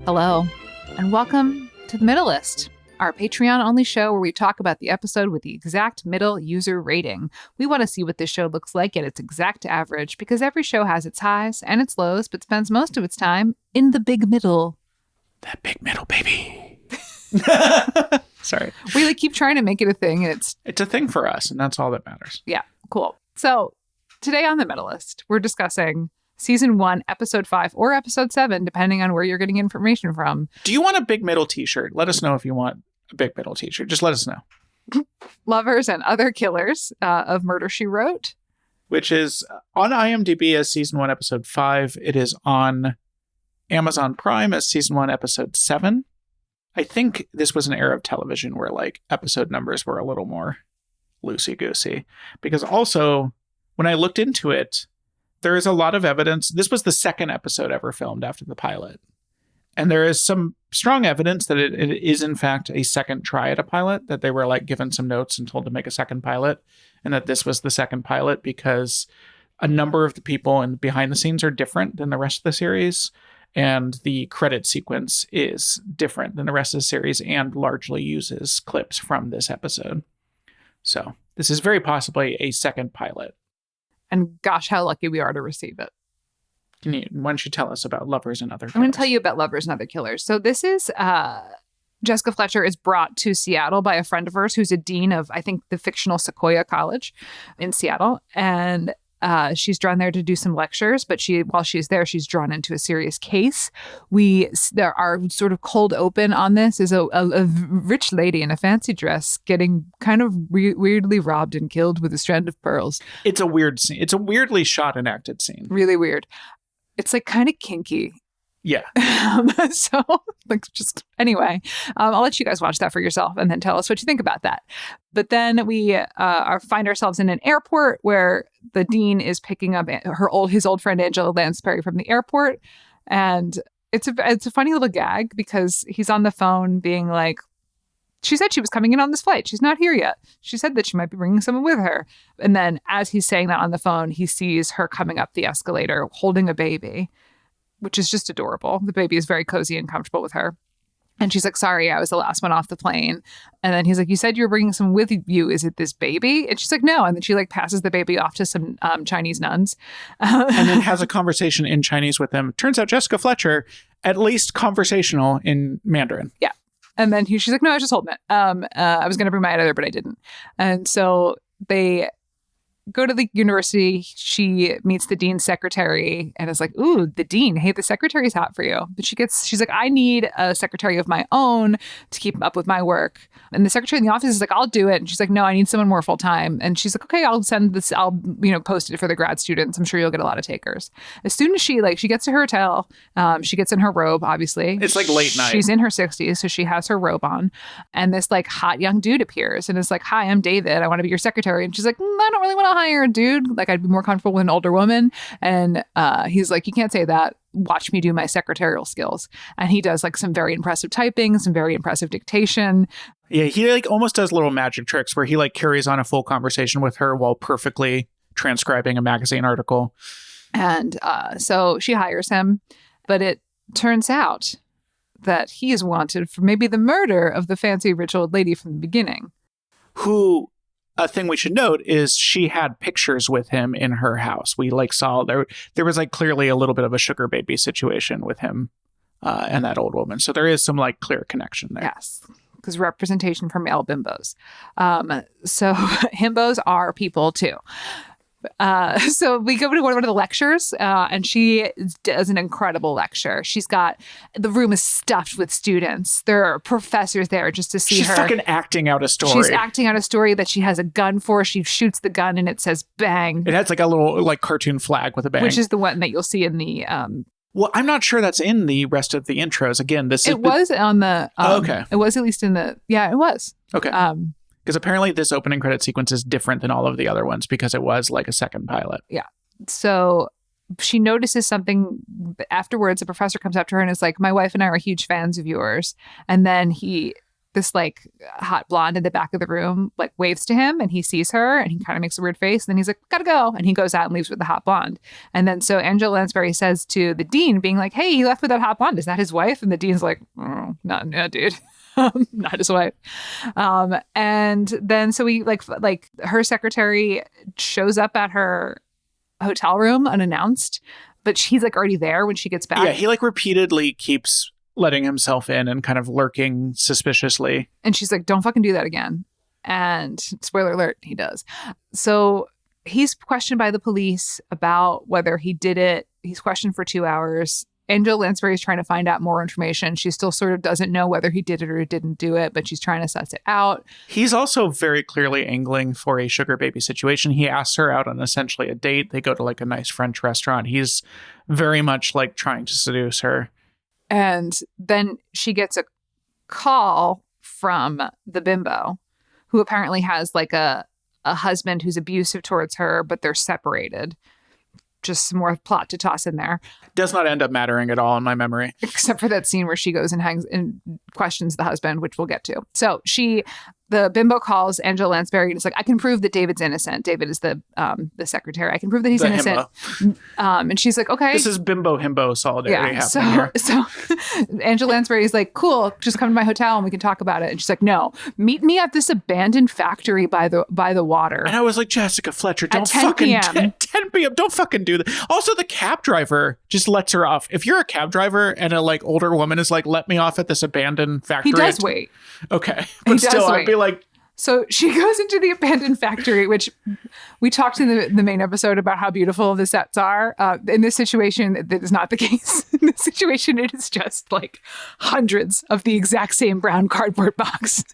Hello, and welcome to the Middlest, our Patreon-only show where we talk about the episode with the exact middle user rating. We want to see what this show looks like at its exact average, because every show has its highs and its lows, but spends most of its time in the big middle. That big middle, baby. Sorry. We keep trying to make it a thing, and it's a thing for us, and that's all that matters. Yeah, cool. So today on the Middlest, we're discussing Season 1, Episode 5, or Episode 7, depending on where you're getting information from. Do you want a big middle t-shirt? Let us know if you want a big middle t-shirt. Just let us know. Lovers and Other Killers of Murder, She Wrote. Which is on IMDb as Season 1, Episode 5. It is on Amazon Prime as Season 1, Episode 7. I think this was an era of television where episode numbers were a little more loosey-goosey. Because also, when I looked into it, there is a lot of evidence. This was the second episode ever filmed after the pilot. And there is some strong evidence that it is, in fact, a second try at a pilot, that they were given some notes and told to make a second pilot, and that this was the second pilot because a number of the people in behind the scenes are different than the rest of the series. And the credit sequence is different than the rest of the series and largely uses clips from this episode. So this is very possibly a second pilot. And gosh, how lucky we are to receive it. Why don't you tell us about Lovers and Other Killers? I'm going to tell you about Lovers and Other Killers. So this is Jessica Fletcher is brought to Seattle by a friend of hers who's a dean of, I think, the fictional Sequoia College in Seattle. And she's drawn there to do some lectures, but while she's there, she's drawn into a serious case. There are sort of cold open on this is a rich lady in a fancy dress getting kind of weirdly robbed and killed with a strand of pearls. It's a weird scene. It's a weirdly shot and acted scene. Really weird. It's kind of kinky. Yeah. So anyway, I'll let you guys watch that for yourself and then tell us what you think about that. But then we find ourselves in an airport where the dean is picking up his old friend Angela Lansbury from the airport. And it's a funny little gag because he's on the phone being like, she said she was coming in on this flight. She's not here yet. She said that she might be bringing someone with her. And then as he's saying that on the phone, he sees her coming up the escalator holding a baby, which is just adorable. The baby is very cozy and comfortable with her. And she's like, sorry, I was the last one off the plane. And then he's like, you said you were bringing someone with you. Is it this baby? And she's like, no. And then she passes the baby off to some Chinese nuns. And then has a conversation in Chinese with them. Turns out Jessica Fletcher, at least conversational in Mandarin. Yeah. And then she's like, no, I was just holding it. I was going to bring my editor, but I didn't. And so they go to the university. She meets the dean's secretary and is like, ooh, the dean. Hey, the secretary's hot for you. But she's like, I need a secretary of my own to keep up with my work. And the secretary in the office is like, I'll do it. And she's like, no, I need someone more full time. And she's like, okay, I'll send this. I'll, post it for the grad students. I'm sure you'll get a lot of takers. As soon as she gets to her hotel, she gets in her robe, obviously. It's late night. She's in her 60s, so she has her robe on. And this hot young dude appears and is like, hi, I'm David. I want to be your secretary. And she's like, I don't really want to hire a dude. I'd be more comfortable with an older woman. And he's like, you can't say that. Watch me do my secretarial skills. And he does some very impressive typing, some very impressive dictation. Yeah, he almost does little magic tricks where he carries on a full conversation with her while perfectly transcribing a magazine article. And so she hires him, but it turns out that he is wanted for maybe the murder of the fancy rich old lady from the beginning. Who, a thing we should note is she had pictures with him in her house. We saw there was clearly a little bit of a sugar baby situation with him and that old woman. So there is some clear connection there. Yes. Because representation for male bimbos. So himbos are people too. So we go to one of the lectures and she does an incredible lecture. The room is stuffed with students. There are professors there just to see her. She's fucking acting out a story. She's acting out a story that she has a gun for. She shoots the gun and it says bang. It has a little cartoon flag with a bang. Which is the one that you'll see in the... Well, I'm not sure that's in the rest of the intros. Again, It was on the... okay. It was at least in the... Yeah, it was. Okay. Because apparently this opening credit sequence is different than all of the other ones because it was a second pilot. Yeah. So she notices something afterwards. A professor comes up to her and is like, my wife and I are huge fans of yours. And then he this like hot blonde in the back of the room like waves to him, and he sees her, and he kind of makes a weird face. And then he's like, gotta go. And he goes out and leaves with the hot blonde. And then so Angela Lansbury says to the dean, being like, hey, he left with that hot blonde. Is that his wife? And the dean's like, oh, no, dude. Not his wife. And then so we like her secretary shows up at her hotel room unannounced, but she's like already there when she gets back. Yeah, he like repeatedly keeps letting himself in and kind of lurking suspiciously. And she's like, don't fucking do that again. And spoiler alert, he does. So he's questioned by the police about whether he did it. He's questioned for 2 hours. Angela Lansbury is trying to find out more information. She still sort of doesn't know whether he did it or didn't do it, but she's trying to suss it out. He's also very clearly angling for a sugar baby situation. He asks her out on essentially a date. They go to like a nice French restaurant. He's very much like trying to seduce her. And then she gets a call from the bimbo, who apparently has like a husband who's abusive towards her, but they're separated. Just some more plot to toss in there. Does not end up mattering at all in my memory. Except for that scene where she goes and hangs and questions the husband, which we'll get to. So the bimbo calls Angela Lansbury and is like, I can prove that David's innocent. David is the secretary. I can prove that he's innocent. And she's like, okay. This is bimbo himbo solidarity happening here. So Angela Lansbury is like, cool, just come to my hotel and we can talk about it. And she's like, no, meet me at this abandoned factory by the water. And I was like, Jessica Fletcher, don't at 10 fucking p.m. 10 p.m. Don't fucking do that. Also, the cab driver just lets her off. If you're a cab driver and a like older woman is like, let me off at this abandoned factory. He does wait. Okay. But still, I'd be like, so she goes into the abandoned factory, which we talked in the main episode about how beautiful the sets are. In this situation, that is not the case. In this situation, it is just like hundreds of the exact same brown cardboard box.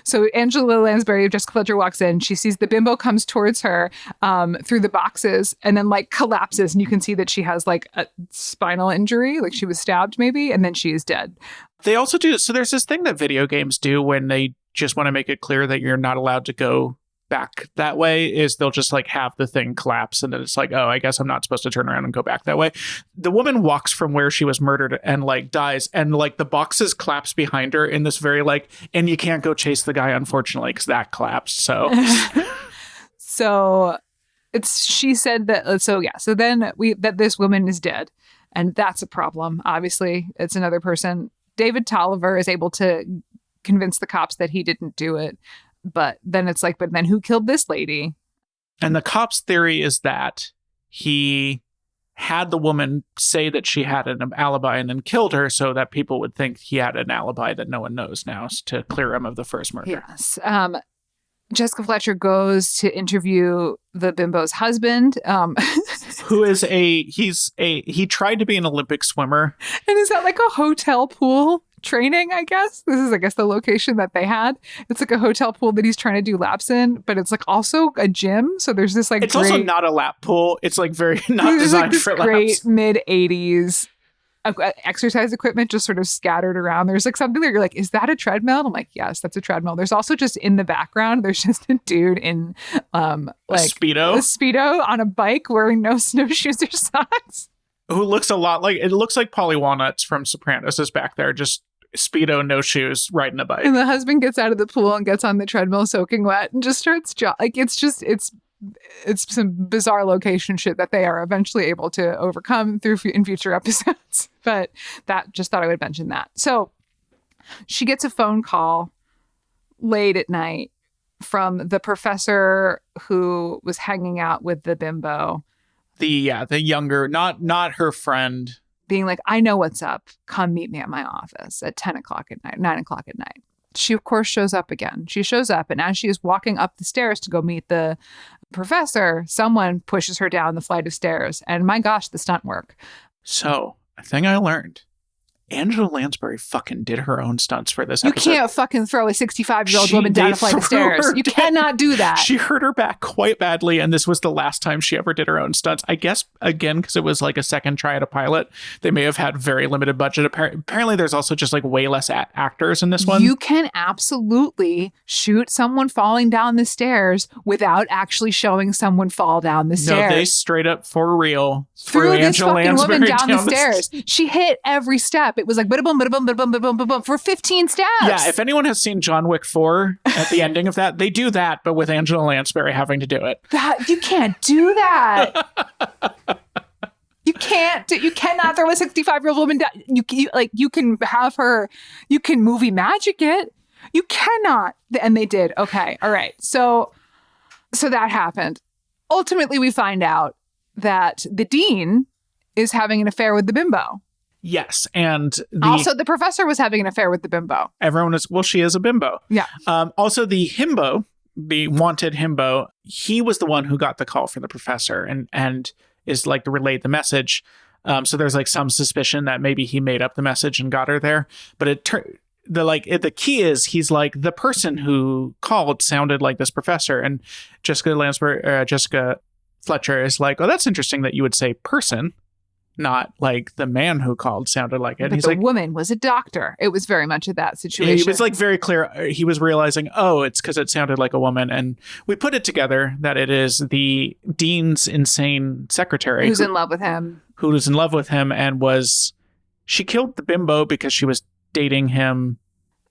So Angela Lansbury, Jessica Fletcher, walks in. She sees the bimbo comes towards her through the boxes and then like collapses. And you can see that she has like a spinal injury, like she was stabbed maybe, and then she is dead. They also do. So there's this thing that video games do when they just want to make it clear that you're not allowed to go back that way, is they'll just like have the thing collapse and then it's like, oh, I guess I'm not supposed to turn around and go back that way. The woman walks from where she was murdered and like dies, and like the boxes collapse behind her in this very like, and you can't go chase the guy, unfortunately, because that collapsed. So so she said that, so then that this woman is dead, and that's a problem. Obviously, it's another person. David Tolliver is able to convince the cops that he didn't do it. But then it's like, but then who killed this lady? And the cops' theory is that he had the woman say that she had an alibi and then killed her so that people would think he had an alibi that no one knows now, to clear him of the first murder. Yes. Jessica Fletcher goes to interview the bimbo's husband, who is he tried to be an Olympic swimmer. And is that like a hotel pool training, I guess? This is, I guess, the location that they had. It's like a hotel pool that he's trying to do laps in, but it's like also a gym. So there's this like it's also not a lap pool. It's like very not designed like for laps. Great mid-80s exercise equipment just sort of scattered around. There's like something that you're like, is that a treadmill? I'm like, yes, that's a treadmill. There's also just in the background, there's just a dude in like a speedo on a bike wearing no snowshoes or socks. Who looks a lot like, it looks like Polly Walnuts from Sopranos is back there, just speedo, no shoes, riding a bike. And the husband gets out of the pool and gets on the treadmill soaking wet and just starts like it's some bizarre location shit that they are eventually able to overcome in future episodes. But that, just thought I would mention that. So she gets a phone call late at night from the professor who was hanging out with the bimbo. The younger, not her friend. Being like, I know what's up. Come meet me at my office at 10 o'clock at night, 9 o'clock at night. She, of course, shows up again. She shows up, and as she is walking up the stairs to go meet the professor, someone pushes her down the flight of stairs. And my gosh, the stunt work. So, a thing I learned. Angela Lansbury fucking did her own stunts for this episode. You can't fucking throw a 65-year-old woman down a flight of stairs. You cannot do that. She hurt her back quite badly, and this was the last time she ever did her own stunts. I guess, again, because it was like a second try at a pilot, they may have had very limited budget. Apparently, there's also just like way less actors in this one. You can absolutely shoot someone falling down the stairs without actually showing someone fall down the stairs. No, they straight up, for real, threw this Angela fucking Lansbury woman down the stairs. She hit every step. It was like boom, boom, boom, boom, boom, boom, boom, boom for 15 steps. Yeah, if anyone has seen John Wick 4 at the ending of that, they do that, but with Angela Lansbury having to do it. You can't do that. You cannot throw a 65-year-old woman down. You can have her, you can movie magic it. You cannot. And they did. Okay. All right. So that happened. Ultimately, we find out that the dean is having an affair with the bimbo. Yes. And also the professor was having an affair with the bimbo. Everyone is, well, she is a bimbo. Yeah. Also the himbo, the wanted himbo, he was the one who got the call from the professor and is like relayed the message. So there's like some suspicion that maybe he made up the message and got her there. But the key is he's like, the person who called sounded like this professor. And Jessica Fletcher is like, oh, that's interesting that you would say person, not like the man who called sounded like it. But he's the like, woman was a doctor. It was very much of that situation. He was like very clear. He was realizing, oh, it's because it sounded like a woman. And we put it together that it is the dean's insane secretary. Who's in love with him. Who was in love with him and she killed the bimbo because she was dating him.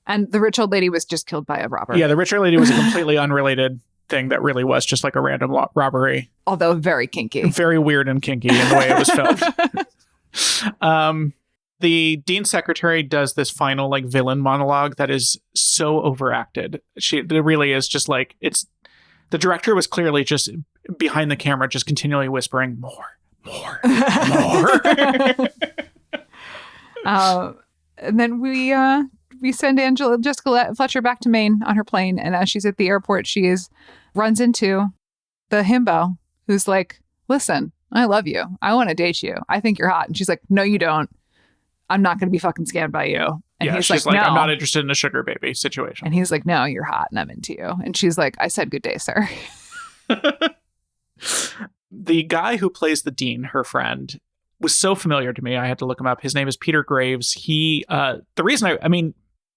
And the rich old lady was just killed by a robber. Yeah, the rich old lady was a completely unrelated thing that really was just like a random robbery. Although very kinky. Very weird and kinky in the way it was filmed. The dean's secretary does this final like villain monologue that is so overacted. It really is just like, the director was clearly just behind the camera, just continually whispering more. And then we send Jessica Fletcher back to Maine on her plane. And as she's at the airport, she runs into the himbo who's like, listen, I love you. I want to date you. I think you're hot. And she's like, no, you don't. I'm not going to be fucking scammed by you. And she's like, no. I'm not interested in a sugar baby situation. And he's like, no, you're hot and I'm into you. And she's like, I said, good day, sir. The guy who plays the dean, her friend, was so familiar to me. I had to look him up. His name is Peter Graves. He, the reason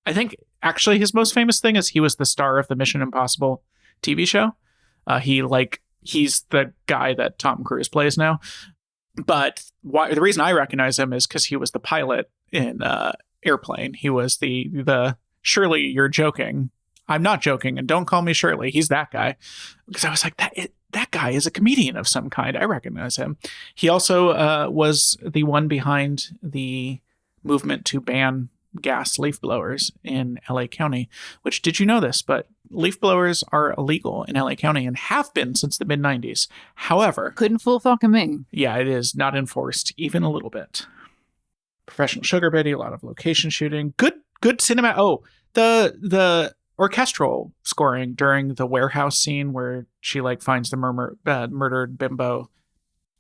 I think actually his most famous thing is he was the star of the Mission Impossible TV show. He's the guy that Tom Cruise plays now. But the reason I recognize him is because he was the pilot in Airplane. He was the Shirley, you're joking. I'm not joking, and don't call me Shirley. He's that guy. Because I was like, that guy is a comedian of some kind. I recognize him. He also was the one behind the movement to ban gas leaf blowers in LA County, which, did you know this? But leaf blowers are illegal in LA County and have been since the mid-90s. However, couldn't fool fucking me. Yeah, it is not enforced even a little bit. Professional sugar baby, a lot of location shooting, good cinema. Oh, the orchestral scoring during the warehouse scene where she like finds the murdered bimbo,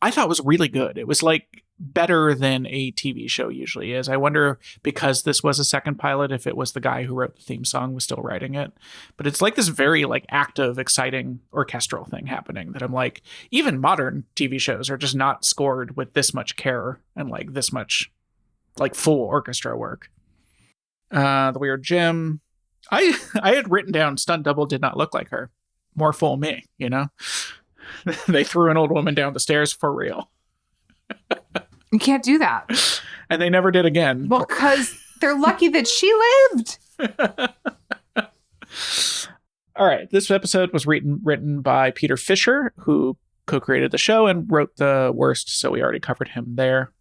I thought was really good. It was like better than a TV show usually is. I wonder, because this was a second pilot, if it was the guy who wrote the theme song was still writing it. But it's like this very like active, exciting orchestral thing happening that I'm like, even modern TV shows are just not scored with this much care and like this much like full orchestra work. The Weird Gym. I had written down stunt double did not look like her. More full me, you know? They threw an old woman down the stairs for real. You can't do that. And they never did again. Well, because they're lucky that she lived. All right. This episode was written by Peter Fisher, who co-created the show and wrote The Worst, so we already covered him there.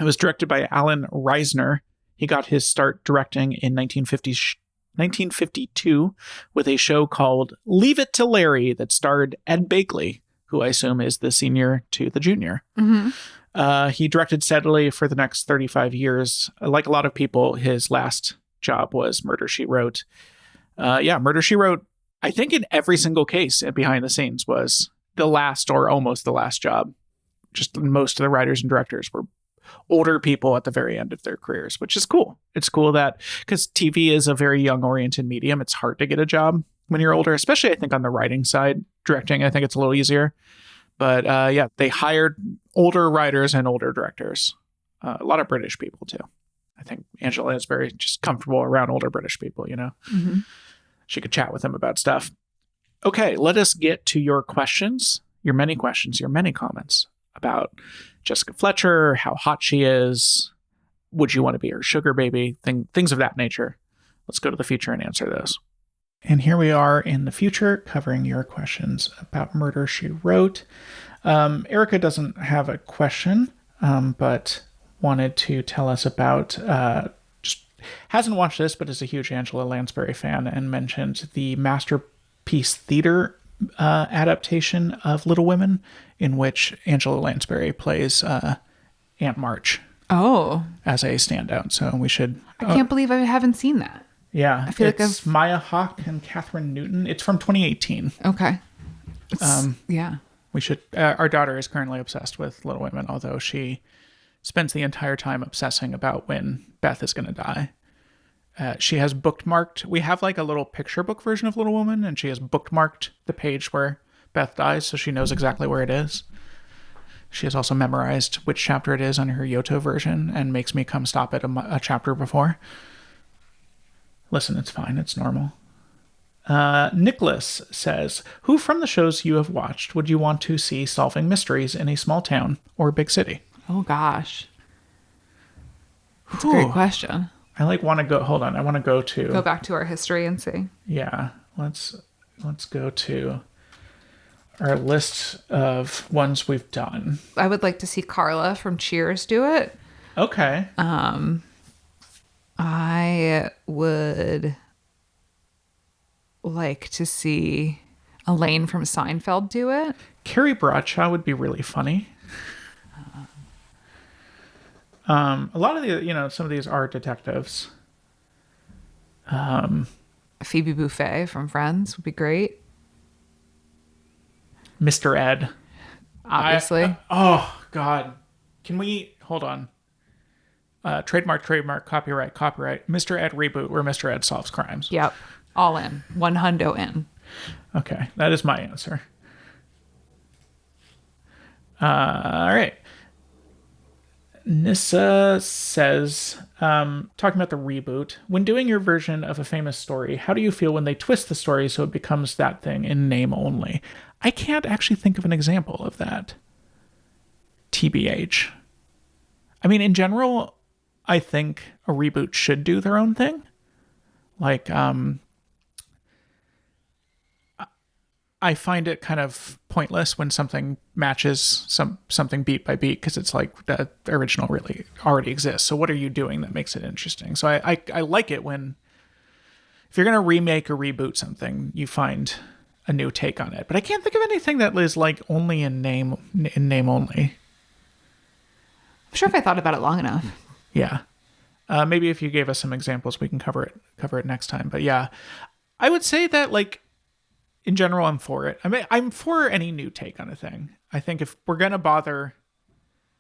It was directed by Alan Reisner. He got his start directing in 1952 with a show called Leave It to Larry that starred Ed Begley, who I assume is the senior to the junior. Mm-hmm. He directed steadily for the next 35 years. Like a lot of people, his last job was Murder, She Wrote. Murder, She Wrote, I think in every single case behind the scenes was the last or almost the last job. Just most of the writers and directors were older people at the very end of their careers, which is cool. It's cool that, because TV is a very young oriented medium, it's hard to get a job when you're older, especially I think on the writing side. Directing, I think it's a little easier. But they hired older writers and older directors. A lot of British people too. I think Angela Lansbury just comfortable around older British people, you know? Mm-hmm. She could chat with them about stuff. Okay, let us get to your questions, your many questions, your many comments about Jessica Fletcher, how hot she is, would you want to be her sugar baby? Things of that nature. Let's go to the future and answer those. And here we are in the future covering your questions about Murder, She Wrote. Erica doesn't have a question, but wanted to tell us about, just hasn't watched this, but is a huge Angela Lansbury fan, and mentioned the Masterpiece Theater adaptation of Little Women, in which Angela Lansbury plays Aunt March. Oh. As a standout. So we should... I can't believe I haven't seen that. Yeah. I feel like it's Maya Hawke and Catherine Newton. It's from 2018. Okay. Yeah. We should... our daughter is currently obsessed with Little Women, although she spends the entire time obsessing about when Beth is going to die. She has bookmarked... We have like a little picture book version of Little Woman, and she has bookmarked the page where Beth dies, so she knows exactly where it is. She has also memorized which chapter it is on her Yoto version and makes me come stop it a chapter before. Listen, it's fine. It's normal. Nicholas says, who from the shows you have watched would you want to see solving mysteries in a small town or big city? Oh, gosh. That's a great question. I want to go... Hold on. I want to go to... Go back to our history and see. Yeah. Let's go to... our list of ones we've done. I would like to see Carla from Cheers do it. Okay. I would like to see Elaine from Seinfeld do it. Carrie Bradshaw would be really funny. A lot of the, some of these are detectives. Phoebe Buffay from Friends would be great. Mr. Ed. Obviously. Oh, God. Can we... Hold on. Trademark, copyright. Mr. Ed reboot where Mr. Ed solves crimes. Yep. All in. 100 in. Okay. That is my answer. All right. Nissa says, talking about the reboot, when doing your version of a famous story, how do you feel when they twist the story so it becomes that thing in name only? I can't actually think of an example of that. TBH. I mean, in general, I think a reboot should do their own thing. Like, I find it kind of pointless when something matches something beat by beat, because it's like the original really already exists. So what are you doing that makes it interesting? So I like it when, if you're going to remake or reboot something, you find a new take on it. But I can't think of anything that is like only in name only. I'm sure if I thought about it long enough. Yeah. Maybe if you gave us some examples, we can cover it next time. But yeah, I would say that, like, in general, I'm for it. I mean, I'm for any new take on a thing. I think if we're going to bother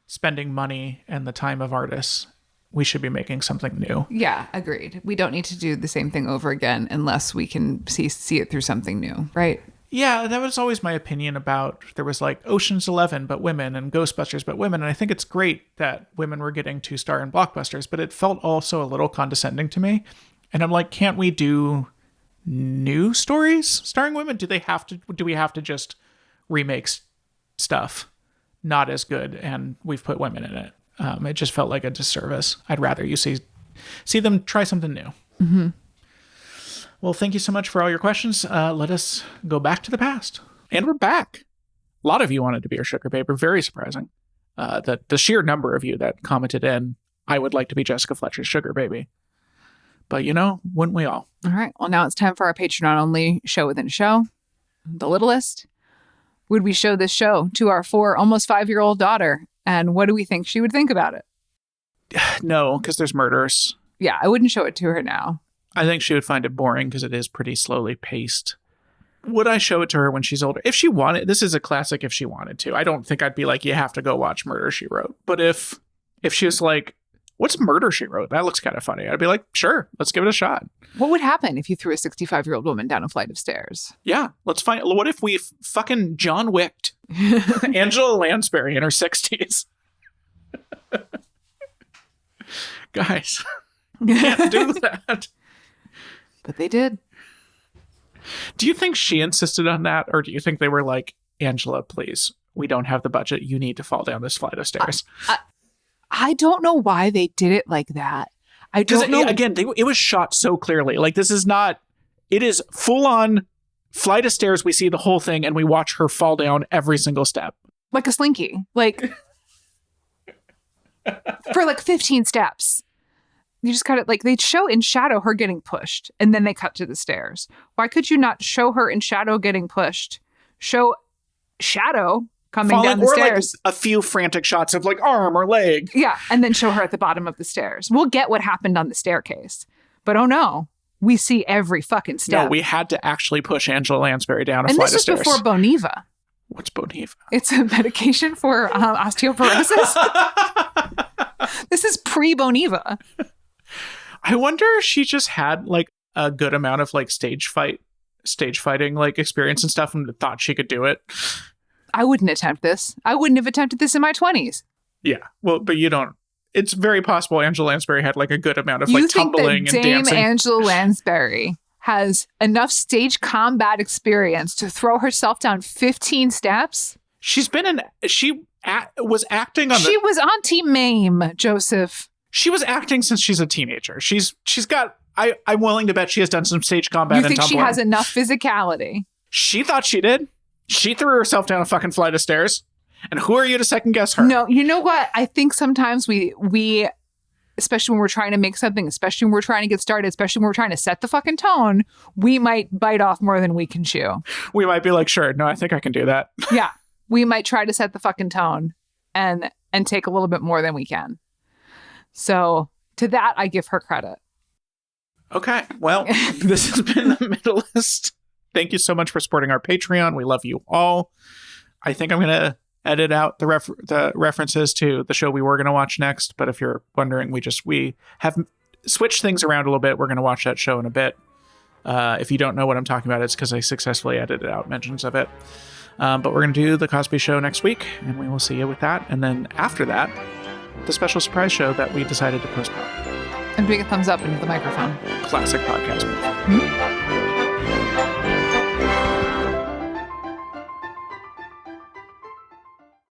spending money and the time of artists, we should be making something new. Yeah, agreed. We don't need to do the same thing over again unless we can see it through something new, right? Yeah, that was always my opinion about, there was like Ocean's 11 but women and Ghostbusters but women, and I think it's great that women were getting 2-star in blockbusters, but it felt also a little condescending to me. And I'm like, can't we do new stories starring women? Do we have to just remake stuff not as good and we've put women in it? It just felt like a disservice. I'd rather you see them try something new. Mm-hmm. Well, thank you so much for all your questions. Let us go back to the past. And we're back. A lot of you wanted to be our sugar babe. Very surprising. The sheer number of you that commented in, I would like to be Jessica Fletcher's sugar baby. But, wouldn't we all? All right. Well, now it's time for our Patreon-only show within a show, The Littlest. Would we show this show to our 4, almost 5-year-old daughter? And what do we think she would think about it? No, because there's murders. Yeah, I wouldn't show it to her now. I think she would find it boring because it is pretty slowly paced. Would I show it to her when she's older? If she wanted, this is a classic if she wanted to. I don't think I'd be like, you have to go watch Murder, She Wrote. But if she was like, what's Murder, She Wrote? That looks kind of funny. I'd be like, sure, let's give it a shot. What would happen if you threw a 65-year-old woman down a flight of stairs? Yeah, let's find. What if we fucking John Wicked Angela Lansbury in her 60s? Guys, can't do that. But they did. Do you think she insisted on that? Or do you think they were like, Angela, please, we don't have the budget. You need to fall down this flight of stairs. I don't know why they did it like that. I don't know. Again, it was shot so clearly. Like, this is not, it is full on flight of stairs. We see the whole thing and we watch her fall down every single step. Like a slinky. Like, for like 15 steps. You just got it. Like, they'd show in shadow her getting pushed and then they cut to the stairs. Why could you not show her in shadow getting pushed? Show shadow coming falling, down the stairs. Like a few frantic shots of like arm or leg. Yeah. And then show her at the bottom of the stairs. We'll get what happened on the staircase. But oh no, we see every fucking step. No, we had to actually push Angela Lansbury down a flight of stairs. And this was before Boniva. What's Boniva? It's a medication for osteoporosis. This is pre-Boniva. I wonder if she just had like a good amount of like stage fighting like experience and stuff and thought she could do it. I wouldn't attempt this. I wouldn't have attempted this in my 20s. Yeah. Well, but you don't. It's very possible Angela Lansbury had like a good amount of like tumbling and dancing. Dame Angela Lansbury has enough stage combat experience to throw herself down 15 steps? She was acting on She was on Team MAME, Joseph. She was acting since she's a teenager. She's got, I'm willing to bet she has done some stage combat and tumbling. You think she has enough physicality? She thought she did. She threw herself down a fucking flight of stairs. And who are you to second guess her? No, you know what? I think sometimes we, especially when we're trying to make something, especially when we're trying to get started, especially when we're trying to set the fucking tone, we might bite off more than we can chew. We might be like, sure, no, I think I can do that. Yeah. We might try to set the fucking tone and take a little bit more than we can. So to that, I give her credit. Okay. Well, this has been the Middlest. Thank you so much for supporting our Patreon. We love you all. I think I'm going to edit out the references to the show we were going to watch next. But if you're wondering, we have switched things around a little bit. We're going to watch that show in a bit. If you don't know what I'm talking about, it's because I successfully edited out mentions of it. But we're going to do the Cosby Show next week, and we will see you with that. And then after that, the special surprise show that we decided to postpone. I'm doing a thumbs up into the microphone. Classic podcast move.